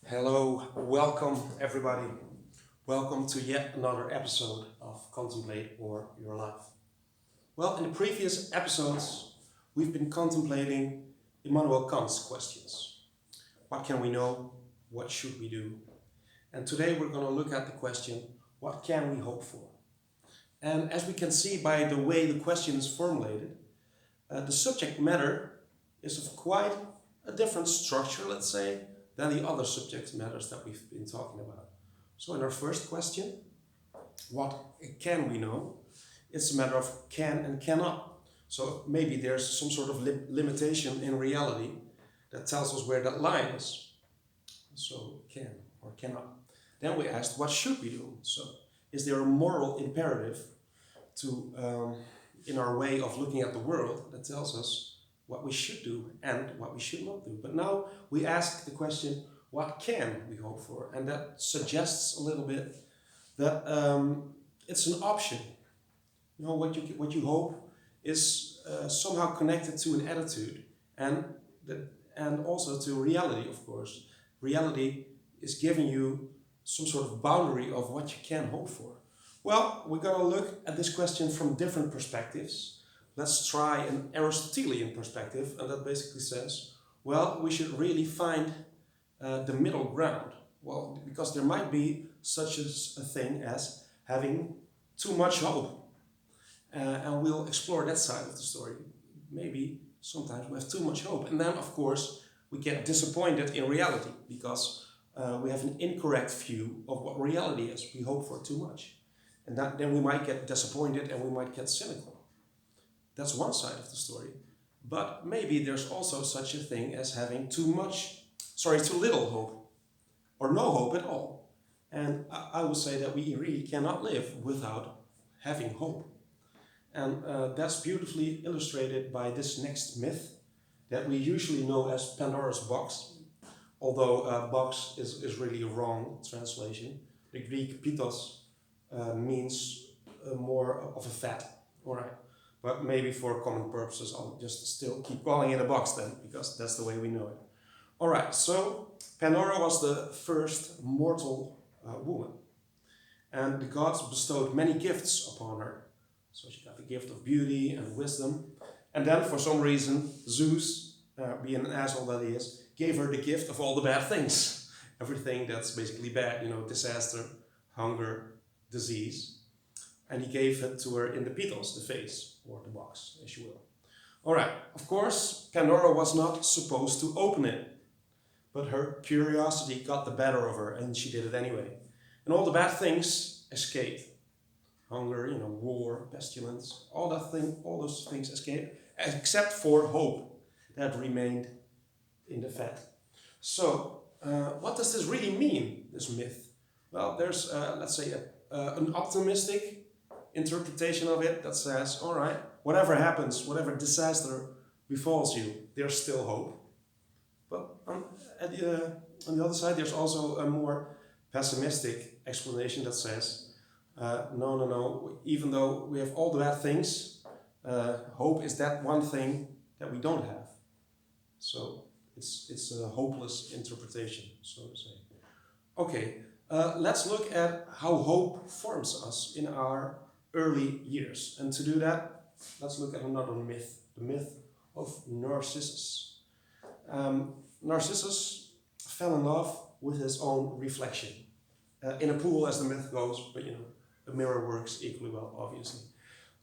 Hello, welcome everybody. Welcome to yet another episode of Contemplate or Your Life. Well, in the previous episodes, we've been contemplating Immanuel Kant's questions. What can we know? What should we do? And today we're going to look at the question, what can we hope for? And as we can see by the way the question is formulated, the subject matter is of quite a different structure, let's say, than the other subject matters that we've been talking about. So in our first question, what can we know? It's a matter of can and cannot. So maybe there's some sort of limitation in reality that tells us where that line is. So can or cannot. Then we asked, what should we do? So is there a moral imperative in our way of looking at the world that tells us what we should do and what we should not do? But now we ask the question, what can we hope for? And that suggests a little bit that it's an option. You know, what you hope is somehow connected to an attitude and also to reality, of course. Reality is giving you some sort of boundary of what you can hope for. Well, we're going to look at this question from different perspectives. Let's try an Aristotelian perspective, and that basically says, well, we should really find the middle ground. Well, because there might be such a thing as having too much hope. And we'll explore that side of the story. Maybe sometimes we have too much hope. And then, of course, we get disappointed in reality because we have an incorrect view of what reality is. We hope for too much. And then we might get disappointed and we might get cynical. That's one side of the story. But maybe there's also such a thing as having too little hope, or no hope at all. And I would say that we really cannot live without having hope. And that's beautifully illustrated by this next myth that we usually know as Pandora's box, although box is really a wrong translation. The Greek pitos means more of a vat. All right. But maybe for common purposes, I'll just still keep calling it a box then, because that's the way we know it. All right, so Pandora was the first mortal woman. And the gods bestowed many gifts upon her. So she got the gift of beauty and wisdom. And then, for some reason, Zeus, being an asshole that he is, gave her the gift of all the bad things. Everything that's basically bad, disaster, hunger, disease. And he gave it to her in the pitos, the face, or the box, as you will. All right, of course, Pandora was not supposed to open it. But her curiosity got the better of her, and she did it anyway. And all the bad things escaped. Hunger, war, pestilence, all those things escaped, except for hope that remained in the vat. So, what does this really mean, this myth? Well, there's, let's say, an optimistic interpretation of it that says, all right, whatever happens, whatever disaster befalls you, there's still hope. But on the other side, there's also a more pessimistic explanation that says, no, even though we have all the bad things, hope is that one thing that we don't have. So it's a hopeless interpretation, so to say. Okay, let's look at how hope forms us in our early years. And to do that, let's look at another myth, the myth of Narcissus. Narcissus fell in love with his own reflection. In a pool, as the myth goes, but a mirror works equally well, obviously.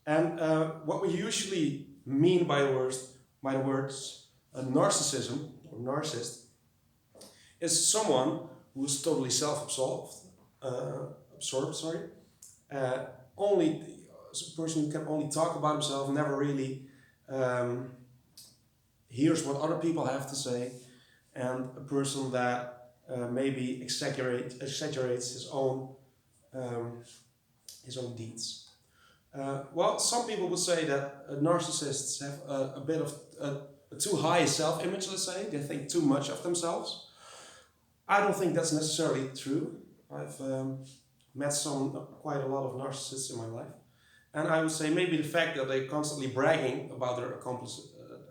And what we usually mean by the words narcissism, or narcissist, is someone who is totally self-absorbed, only a person who can only talk about himself, never really hears what other people have to say, and a person that maybe exaggerates his own deeds. Well, some people would say that narcissists have a bit of a too high self-image, let's say. They think too much of themselves. I don't think that's necessarily true. I've met quite a lot of narcissists in my life. And I would say maybe the fact that they're constantly bragging about their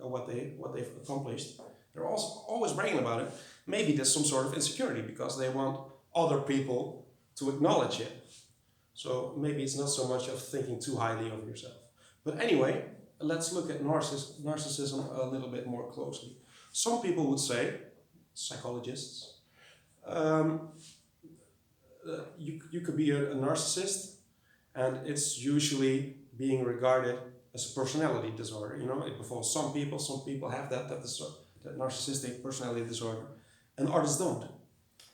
what they've accomplished, they're also always bragging about it. Maybe there's some sort of insecurity because they want other people to acknowledge it. So maybe it's not so much of thinking too highly of yourself. But anyway, let's look at narcissism a little bit more closely. Some people would say, psychologists, you could be a narcissist, and it's usually being regarded as a personality disorder. You know, it befalls some people. Some people have that narcissistic personality disorder, and others don't.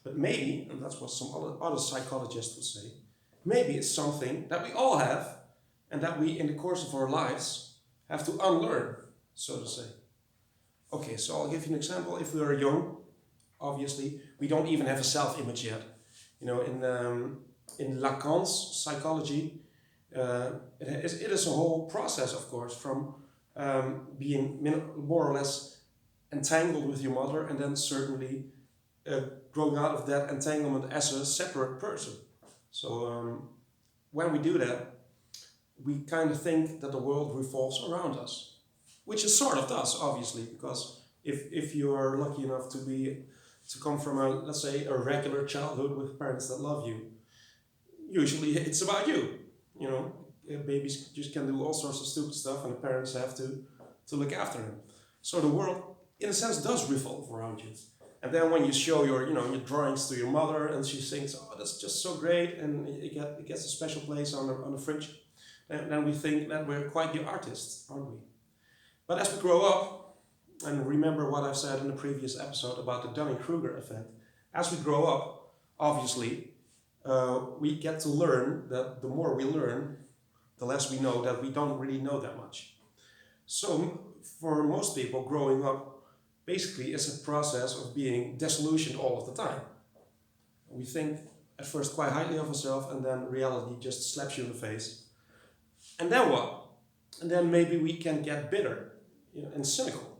But maybe, and that's what some other psychologists would say, maybe it's something that we all have, and that we, in the course of our lives, have to unlearn, so to say. Okay, so I'll give you an example. If we are young, obviously, we don't even have a self-image yet. You know, in Lacan's psychology, it is a whole process, of course, from being more or less entangled with your mother, and then certainly growing out of that entanglement as a separate person. So when we do that, we kind of think that the world revolves around us, which it sort of does, obviously, because if you are lucky enough to come from let's say, a regular childhood with parents that love you, usually it's about you. You know, babies just can do all sorts of stupid stuff, and the parents have to look after them. So the world, in a sense, does revolve around you. And then when you show your drawings to your mother, and she thinks, "Oh, that's just so great," and it gets a special place on the fridge, and then we think that we're quite the artists, aren't we? But as we grow up, and remember what I've said in the previous episode about the Dunning-Kruger effect, as we grow up, obviously, we get to learn that the more we learn, the less we know that we don't really know that much. So for most people, growing up basically is a process of being disillusioned all of the time. We think at first quite highly of ourselves, and then reality just slaps you in the face. And then what? And then maybe we can get bitter, and cynical.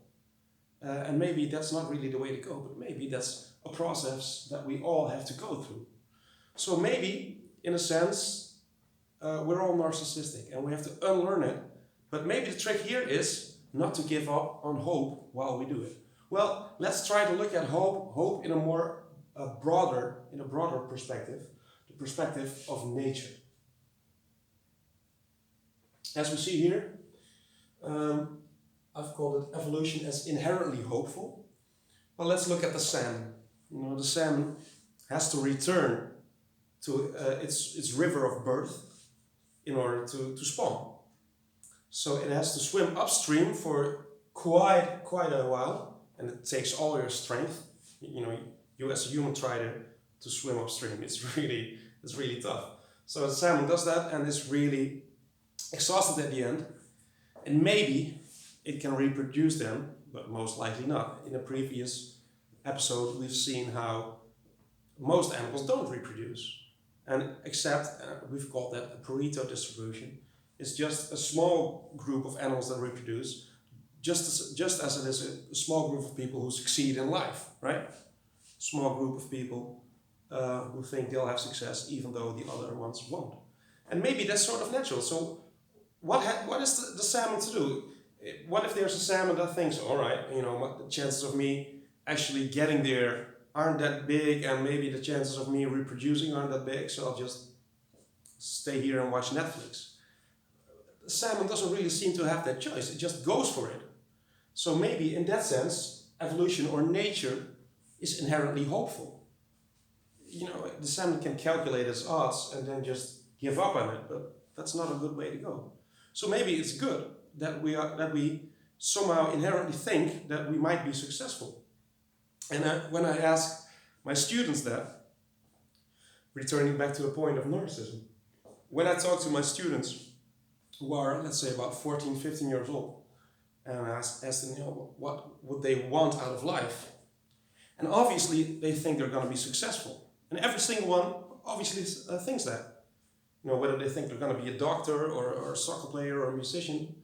And maybe that's not really the way to go, but maybe that's a process that we all have to go through. So maybe, in a sense, we're all narcissistic, and we have to unlearn it. But maybe the trick here is not to give up on hope while we do it. Well, let's try to look at hope in a broader perspective, the perspective of nature. As we see here, I've called it evolution as inherently hopeful. Well, let's look at the salmon. The salmon has to return to its river of birth in order to spawn. So it has to swim upstream for quite a while, and it takes all your strength. You as a human try to swim upstream. It's really tough. So the salmon does that and is really exhausted at the end, and maybe it can reproduce them, but most likely not. In a previous episode, we've seen how most animals don't reproduce, and except we've called that a Pareto distribution. It's just a small group of animals that reproduce, just as it is a small group of people who succeed in life, right? Small group of people who think they'll have success even though the other ones won't. And maybe that's sort of natural. So what is the salmon to do? What if there's a salmon that thinks, all right, the chances of me actually getting there aren't that big, and maybe the chances of me reproducing aren't that big, so I'll just stay here and watch Netflix. The salmon doesn't really seem to have that choice. It just goes for it. So maybe in that sense, evolution or nature is inherently hopeful. The salmon can calculate its odds and then just give up on it, but that's not a good way to go. So maybe it's good that we somehow inherently think that we might be successful. And when I ask my students that, returning back to the point of narcissism, when I talk to my students who are, let's say, about 14, 15 years old, and I ask them, what would they want out of life? And obviously, they think they're going to be successful. And every single one obviously thinks that. Whether they think they're going to be a doctor or a soccer player or a musician,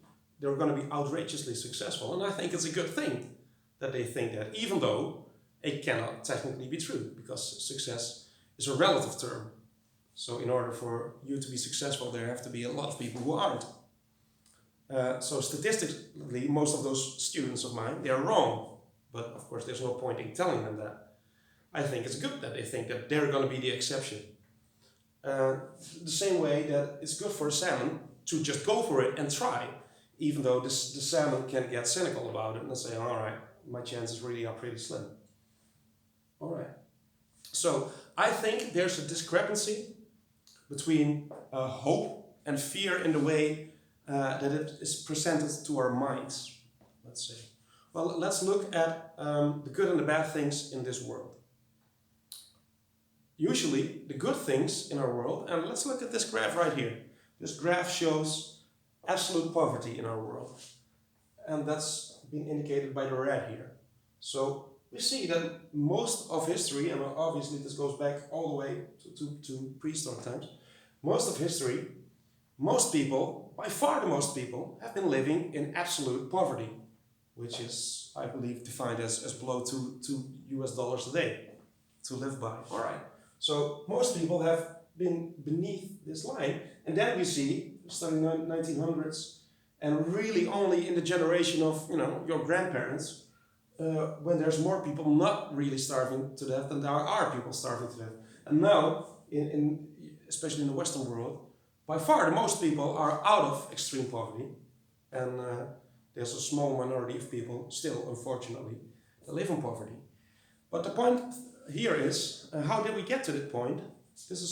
they're going to be outrageously successful. And I think it's a good thing that they think that, even though it cannot technically be true, because success is a relative term. So in order for you to be successful, there have to be a lot of people who aren't. So statistically, most of those students of mine, they are wrong. But of course, there's no point in telling them that. I think it's good that they think that they're going to be the exception. Uh, the same way that it's good for a salmon to just go for it and try, even though the salmon can get cynical about it and say, all right, my chances really are pretty slim. All right. So I think there's a discrepancy between hope and fear in the way that it is presented to our minds, let's say. Well, let's look at the good and the bad things in this world. Usually, the good things in our world, and let's look at this graph right here. This graph shows absolute poverty in our world. And that's been indicated by the red here. So we see that most of history, and obviously this goes back all the way to prehistoric times, most of history, most people, by far the most people, have been living in absolute poverty, which is, I believe, defined as below two US dollars a day to live by. All right. So most people have been beneath this line, and then we see, starting in the 1900s, and really only in the generation of your grandparents, when there's more people not really starving to death than there are people starving to death. And now, especially in the Western world, by far the most people are out of extreme poverty, and there's a small minority of people still, unfortunately, that live in poverty. But the point here is, how did we get to that point? This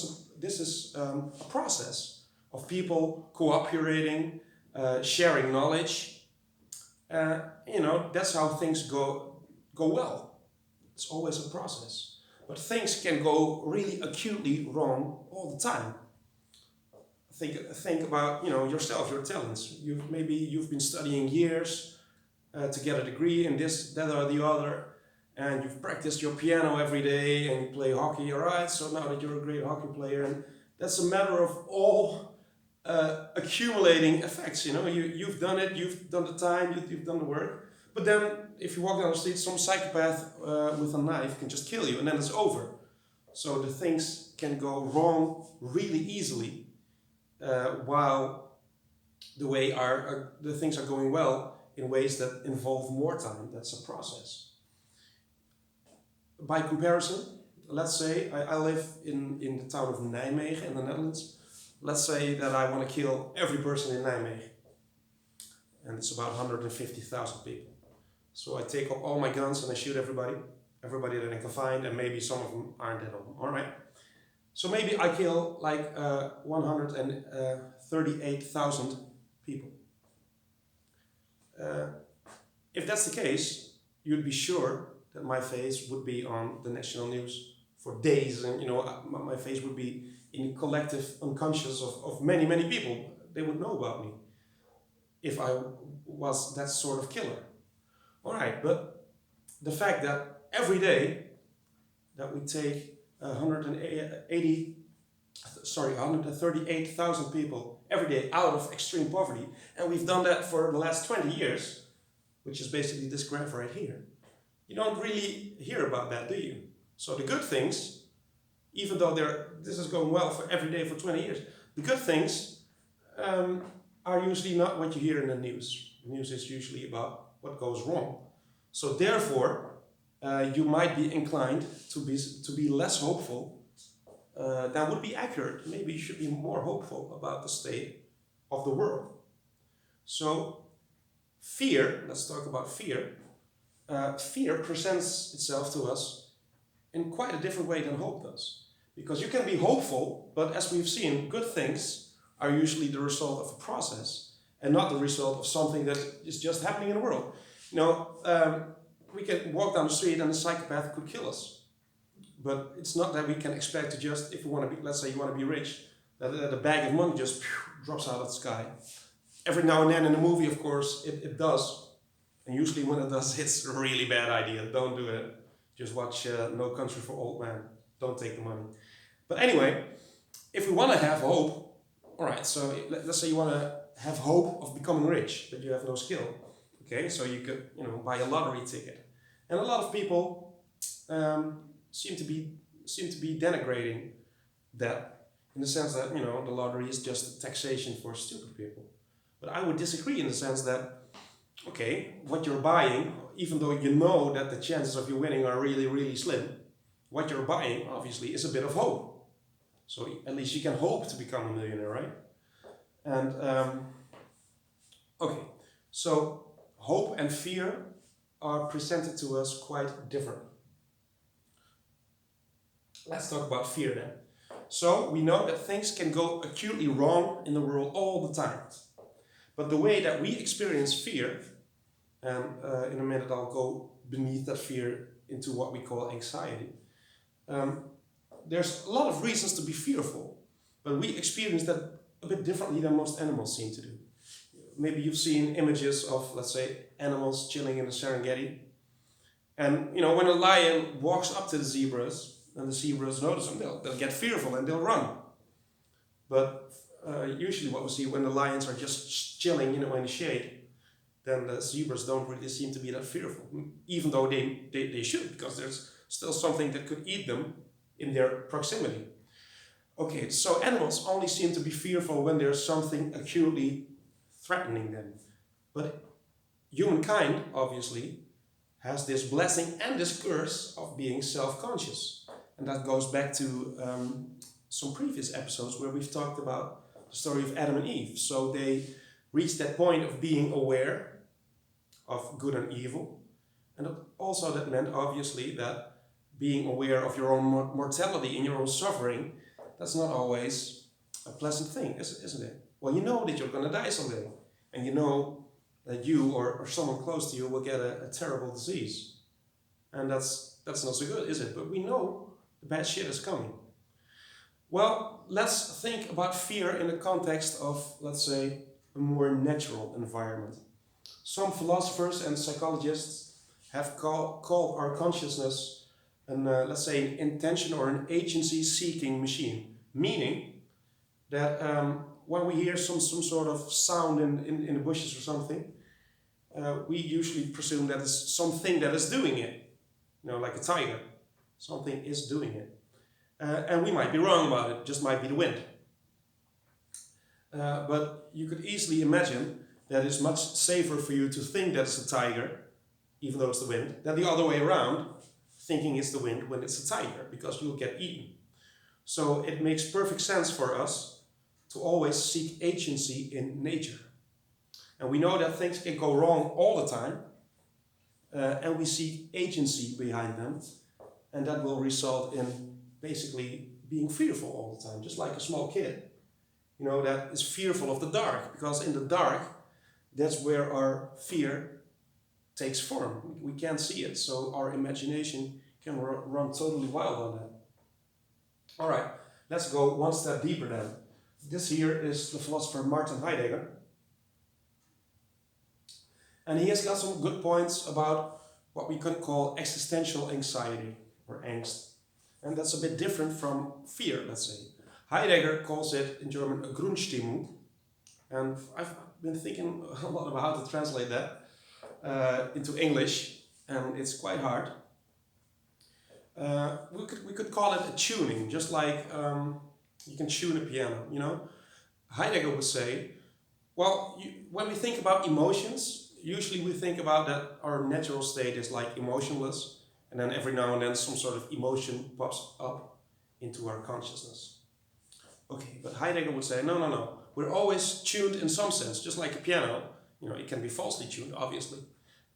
is a process of people cooperating, sharing knowledge. That's how things go well. It's always a process. But things can go really acutely wrong all the time. Think about yourself, your talents. You've been studying years to get a degree in this, that, or the other. And you've practiced your piano every day and you play hockey, all right? So now that you're a great hockey player, and that's a matter of all accumulating effects. You've done it, you've done the time, you've done the work. But then, if you walk down the street, some psychopath with a knife can just kill you, and then it's over. So the things can go wrong really easily, while the things are going well in ways that involve more time. That's a process. By comparison, let's say I live in the town of Nijmegen in the Netherlands. Let's say that I want to kill every person in Nijmegen. And it's about 150,000 people. So I take up all my guns and I shoot everybody that I can find, and maybe some of them aren't dead on them. All right. So maybe I kill like 138,000 people. If that's the case, you'd be sure that my face would be on the national news for days, and my face would be in collective unconscious of many, many people. They would know about me if I was that sort of killer. All right, but the fact that every day that we take 138,000 people every day out of extreme poverty, and we've done that for the last 20 years, which is basically this graph right here. You don't really hear about that, do you? So the good things, even though this is going well for every day for 20 years, the good things are usually not what you hear in the news. The news is usually about what goes wrong. So therefore, you might be inclined to be less hopeful. That would be accurate. Maybe you should be more hopeful about the state of the world. So fear, let's talk about fear. Fear presents itself to us in quite a different way than hope does. Because you can be hopeful, but as we've seen, good things are usually the result of a process and not the result of something that is just happening in the world. We can walk down the street and a psychopath could kill us. But it's not that we can expect to just, if you want to be, let's say you want to be rich, that a bag of money just drops out of the sky. Every now and then in a movie, of course, it does. And usually when it does, it's a really bad idea. Don't do it. Just watch No Country for Old Men. Don't take the money. But anyway, if we want to have hope, all right, so let's say you want to have hope of becoming rich, but you have no skill. Okay, so you could, buy a lottery ticket. And a lot of people seem to be denigrating that in the sense that, the lottery is just a taxation for stupid people. But I would disagree in the sense that, okay, what you're buying, even though you know that the chances of you winning are really, really slim, what you're buying, obviously, is a bit of hope. So at least you can hope to become a millionaire, right? And okay, so hope and fear are presented to us quite different. Let's talk about fear then. So we know that things can go acutely wrong in the world all the time. But the way that we experience fear, and in a minute I'll go beneath that fear into what we call anxiety. There's a lot of reasons to be fearful, but we experience that a bit differently than most animals seem to do. Maybe you've seen images of, let's say, animals chilling in the Serengeti. And, when a lion walks up to the zebras, and the zebras notice them, they'll get fearful and they'll run. But usually what we see when the lions are just chilling, in the shade, then the zebras don't really seem to be that fearful, even though they should, because there's still something that could eat them in their proximity. Okay, so animals only seem to be fearful when there's something acutely threatening them. But humankind, obviously, has this blessing and this curse of being self-conscious. And that goes back to some previous episodes where we've talked about the story of Adam and Eve. So they reached that point of being aware of good and evil. And also that meant, obviously, that being aware of your own mortality and your own suffering, that's not always a pleasant thing, isn't it? Well, you know that you're going to die someday. And you know that you or someone close to you will get a terrible disease. And that's not so good, is it? But we know the bad shit is coming. Well, let's think about fear in the context of, let's say, a more natural environment. Some philosophers and psychologists have called our consciousness let's say, an intention or an agency-seeking machine. Meaning that when we hear some sort of sound in the bushes or something, we usually presume that it's something that is doing it. Like a tiger. Something is doing it. And we might be wrong about it, just might be the wind. But you could easily imagine that it's much safer for you to think that it's a tiger, even though it's the wind, than the other way around, thinking it's the wind when it's a tiger, because you'll get eaten. So it makes perfect sense for us to always seek agency in nature. And we know that things can go wrong all the time, and we seek agency behind them, and that will result in basically being fearful all the time, just like a small kid, that is fearful of the dark, because in the dark, that's where our fear takes form. We can't see it, so our imagination can run totally wild on that. All right, let's go one step deeper then. This here is the philosopher Martin Heidegger. And he has got some good points about what we could call existential anxiety or angst. And that's a bit different from fear, let's say. Heidegger calls it in German a Grundstimmung. And I've been thinking a lot about how to translate that into English, and it's quite hard. We could call it a tuning, just like you can tune a piano, Heidegger would say, well, when we think about emotions, usually we think about that our natural state is like emotionless, and then every now and then some sort of emotion pops up into our consciousness. Okay, but Heidegger would say, no. We're always tuned in some sense, just like a piano. It can be falsely tuned, obviously,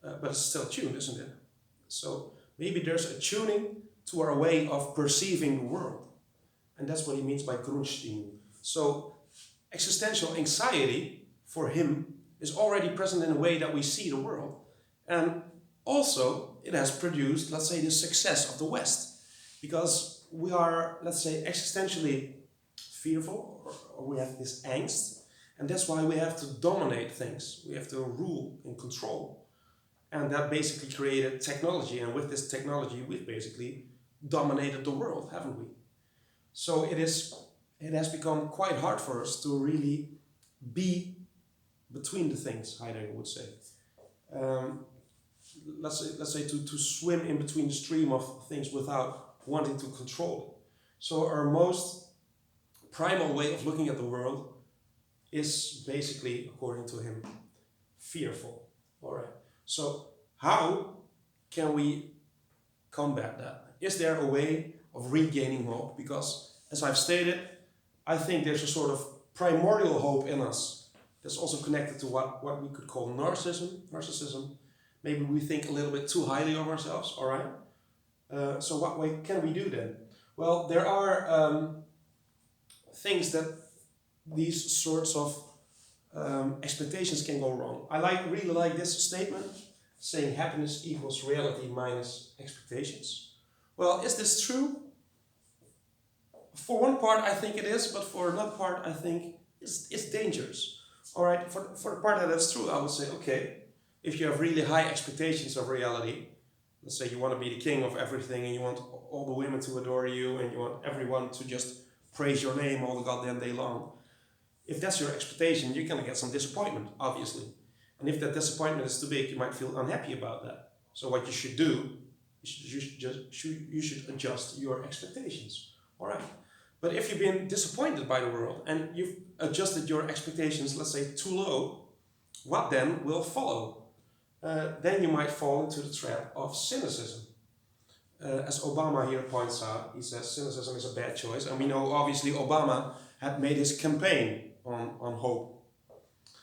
but it's still tuned, isn't it? So maybe there's a tuning to our way of perceiving the world. And that's what he means by Grundstimmung. So existential anxiety, for him, is already present in the way that we see the world. And also, it has produced, let's say, the success of the West. Because we are, let's say, existentially fearful, or we have this angst, and that's why we have to dominate things. We have to rule and control. And that basically created technology, and with this technology we've basically dominated the world, haven't we? So it has become quite hard for us to really be between the things, Heidegger would say. Let's say to swim in between the stream of things without wanting to control it. So our most primal way of looking at the world is basically, according to him, fearful. All right. So how can we combat that? is there a way of regaining hope? Because, as I've stated, I think there's a sort of primordial hope in us that's also connected to what we could call narcissism. Maybe we think a little bit too highly of ourselves, all right? So what way can we do then? Well, there are things that these sorts of expectations can go wrong. I really like this statement, saying happiness equals reality minus expectations. Well, is this true? For one part, I think it is, but for another part, I think it's dangerous. All right, for the part that's true, I would say, okay, if you have really high expectations of reality, let's say you want to be the king of everything and you want all the women to adore you and you want everyone to just praise your name all the goddamn day long. If that's your expectation, you're going to get some disappointment, obviously. And if that disappointment is too big, you might feel unhappy about that. So what you should do, you should adjust your expectations. All right. But if you've been disappointed by the world and you've adjusted your expectations, let's say, too low, what then will follow? Then you might fall into the trap of cynicism. As Obama here points out, he says cynicism is a bad choice. And we know, obviously, Obama had made his campaign on hope.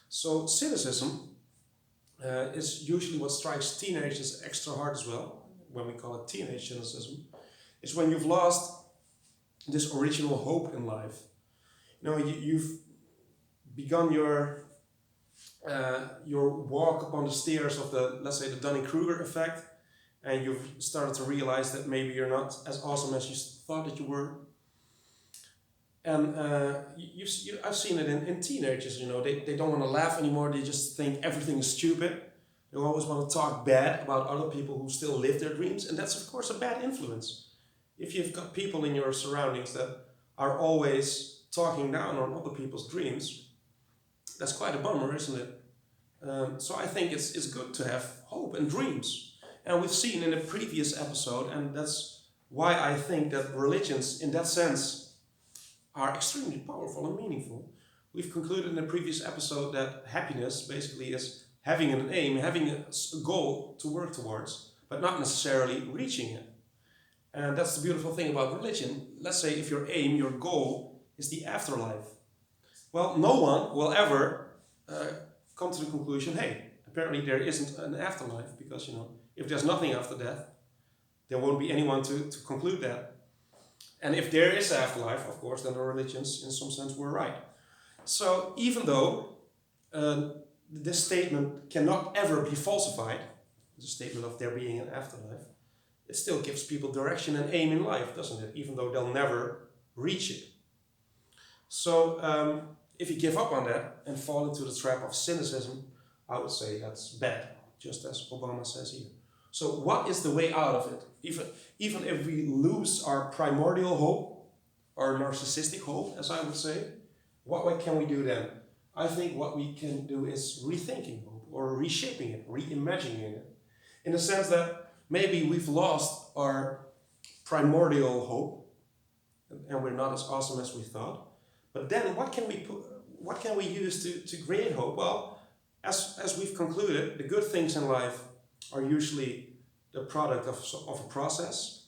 So cynicism is usually what strikes teenagers extra hard as well, when we call it teenage cynicism. It's when you've lost this original hope in life. You know, you've begun your walk upon the stairs of the, let's say, the Dunning-Kruger effect, and you've started to realize that maybe you're not as awesome as you thought that you were. And I've seen it in teenagers, you know, they don't want to laugh anymore, they just think everything is stupid. They always want to talk bad about other people who still live their dreams, and that's of course a bad influence. If you've got people in your surroundings that are always talking down on other people's dreams, that's quite a bummer, isn't it? So I think it's good to have hope and dreams. And we've seen in a previous episode, and that's why I think that religions, in that sense, are extremely powerful and meaningful. We've concluded in a previous episode that happiness basically is having an aim, having a goal to work towards, but not necessarily reaching it. And that's the beautiful thing about religion. Let's say if your aim, your goal, is the afterlife. Well, no one will ever come to the conclusion, hey, apparently there isn't an afterlife, because, you know, if there's nothing after death, there won't be anyone to conclude that. And if there is afterlife, of course, then the religions in some sense were right. So even though this statement cannot ever be falsified, the statement of there being an afterlife, it still gives people direction and aim in life, doesn't it? Even though they'll never reach it. So if you give up on that and fall into the trap of cynicism, I would say that's bad, just as Obama says here. So what is the way out of it? Even if we lose our primordial hope, or narcissistic hope, as I would say, what can we do then? I think what we can do is rethinking hope, or reshaping it, reimagining it. In the sense that maybe we've lost our primordial hope, and we're not as awesome as we thought. But then what can we use to create hope? Well, as we've concluded, the good things in life are usually the product of a process,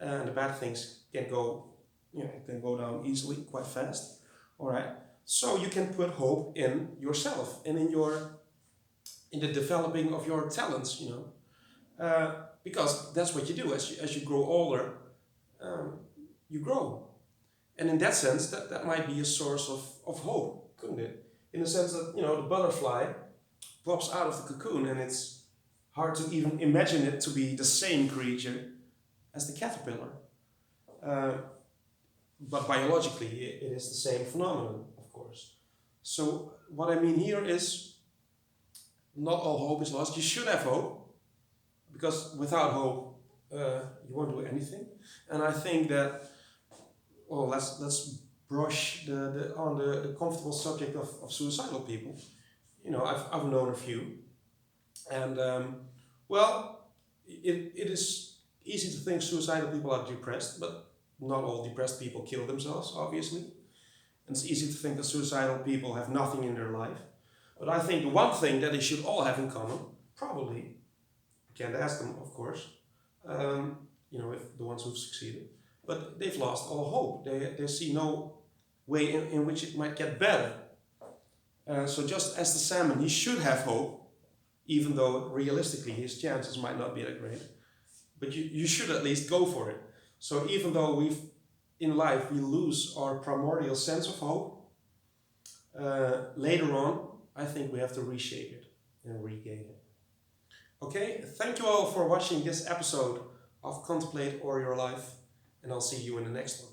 and the bad things can go down easily, quite fast. All right. So you can put hope in yourself and in the developing of your talents, you know, because that's what you do as you grow older. You grow, and in that sense, that might be a source of hope, couldn't it? In the sense that, you know, the butterfly pops out of the cocoon, and it's hard to even imagine it to be the same creature as the caterpillar. But biologically, it is the same phenomenon, of course. So what I mean here is, not all hope is lost. You should have hope, because without hope, you won't do anything. And I think that, well, let's brush on the comfortable subject of suicidal people. You know, I've known a few, and well, it is easy to think suicidal people are depressed, but not all depressed people kill themselves, obviously. And it's easy to think that suicidal people have nothing in their life. But I think the one thing that they should all have in common, probably, you can't ask them, of course, if the ones who've succeeded. But they've lost all hope. They see no way in which it might get better. So just as the salmon, he should have hope, even though realistically his chances might not be that great. But you should at least go for it. So even though in life we lose our primordial sense of hope, later on, I think we have to reshape it and regain it. Okay, thank you all for watching this episode of Contemplate or Your Life, and I'll see you in the next one.